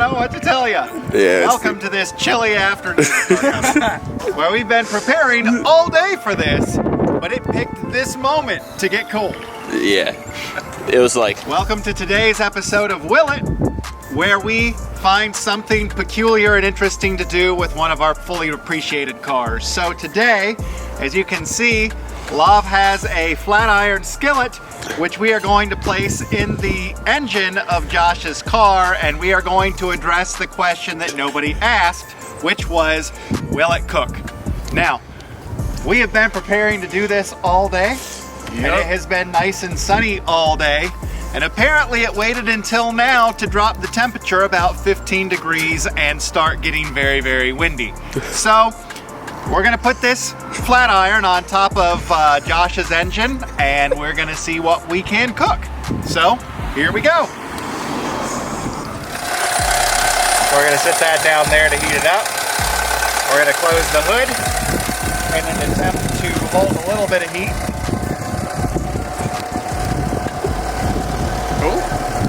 know what to tell you. Yeah, welcome to this chilly afternoon where we've been preparing all day for this, but it picked this moment to get cold. Yeah, it was like... Welcome to today's episode of Will It, where we find something peculiar and interesting to do with one of our fully depreciated cars. So today, as you can see, Lav has a flat iron skillet, which we are going to place in the engine of Josh's car, and we are going to address the question that nobody asked, which was, will it cook? Now, we have been preparing to do this all day, and it has been nice and sunny all day. And apparently it waited until now to drop the temperature about 15 degrees and start getting very, very windy. So we're gonna put this flat iron on top of Josh's engine, and we're gonna see what we can cook. So here we go. We're gonna sit that down there to heat it up. We're gonna close the hood in an attempt to hold a little bit of heat.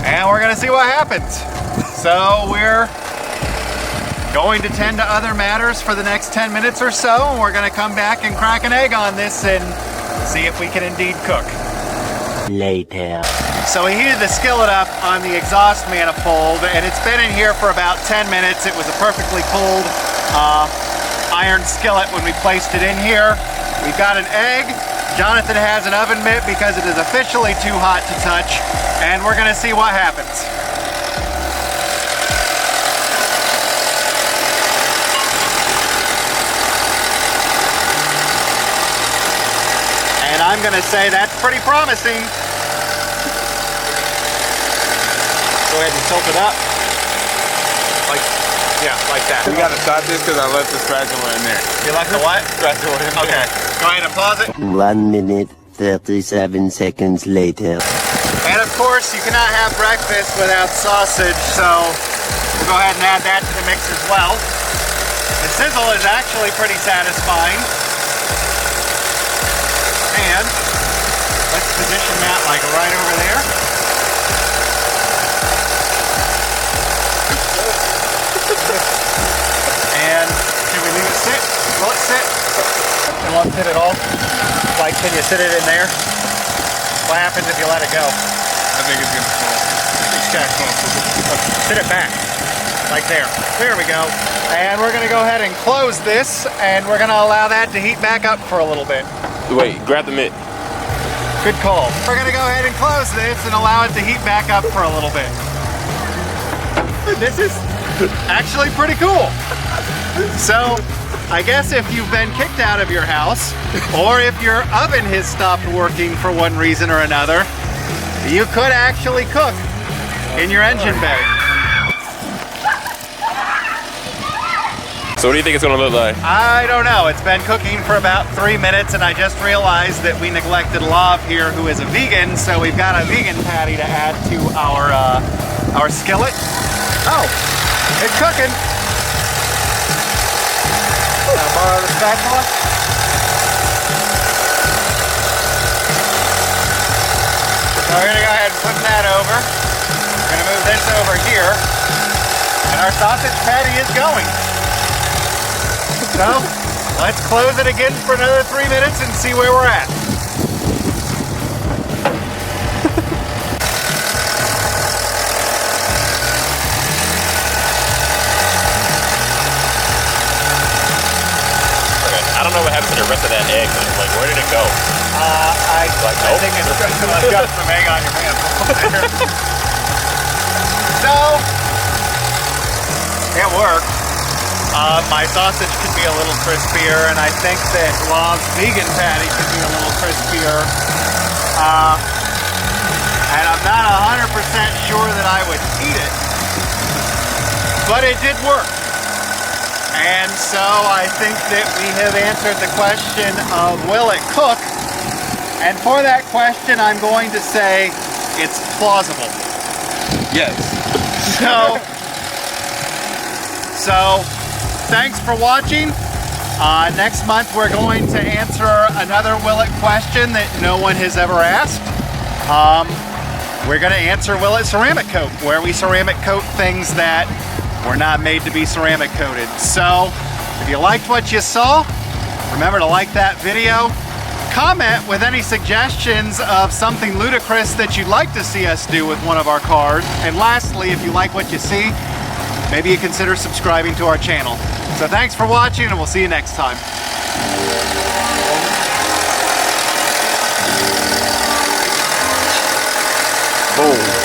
And we're gonna see what happens. So we're going to tend to other matters for the next 10 minutes or so, and we're gonna come back and crack an egg on this and see if we can indeed cook. Later. So we heated the skillet up on the exhaust manifold, and it's been in here for about 10 minutes. It was a perfectly cold iron skillet when we placed it in here. We've got an egg. Jonathan has an oven mitt because it is officially too hot to touch, and we're gonna see what happens. And I'm gonna say that's pretty promising. Go ahead and tilt it up. Like that. We gotta stop this because I left the scratch one in there. You left the what? Scratch one in there. Okay, go ahead and pause it. 1 minute, 37 seconds later. And of course, you cannot have breakfast without sausage, so we'll go ahead and add that to the mix as well. The sizzle is actually pretty satisfying. And let's position that like right over there. And can we leave it sit? Will it sit? It won't sit at all. Like, can you sit it in there? What happens if you let it go? I think it's gonna fall. Okay. Sit it back. Like there. There we go. And we're gonna go ahead and close this, and we're gonna allow that to heat back up for a little bit. Wait, grab the mitt. Good call. We're gonna go ahead and close this and allow it to heat back up for a little bit. This is actually pretty cool. So, I guess if you've been kicked out of your house, or if your oven has stopped working for one reason or another, you could actually cook in your engine bay. So what do you think it's gonna look like? I don't know. It's been cooking for about 3 minutes, and I just realized that we neglected Lav here, who is a vegan, so we've got a vegan patty to add to our skillet. Oh, it's cooking. Can I borrow the spatula? So we're gonna go ahead and put that over. We're gonna move this over here, and our sausage patty is going. So, let's close it again for another 3 minutes and see where we're at. I don't know what happened to the rest of that egg. Like, where did it go? I think it's I've got some egg on your hands. So, it worked. My sausage could be a little crispier, and I think that Lav's vegan patty could be a little crispier. And I'm not 100% sure that I would eat it, but it did work. And so I think that we have answered the question of will it cook? And for that question, I'm going to say it's plausible. Yes. So thanks for watching. Next month we're going to answer another will it question that no one has ever asked. We're going to answer will it ceramic coat, where we ceramic coat things that We're not made to be ceramic coated. So if you liked what you saw, remember to like that video. Comment with any suggestions of something ludicrous that you'd like to see us do with one of our cars. And lastly, if you like what you see, maybe you consider subscribing to our channel. So thanks for watching, and we'll see you next time. Boom.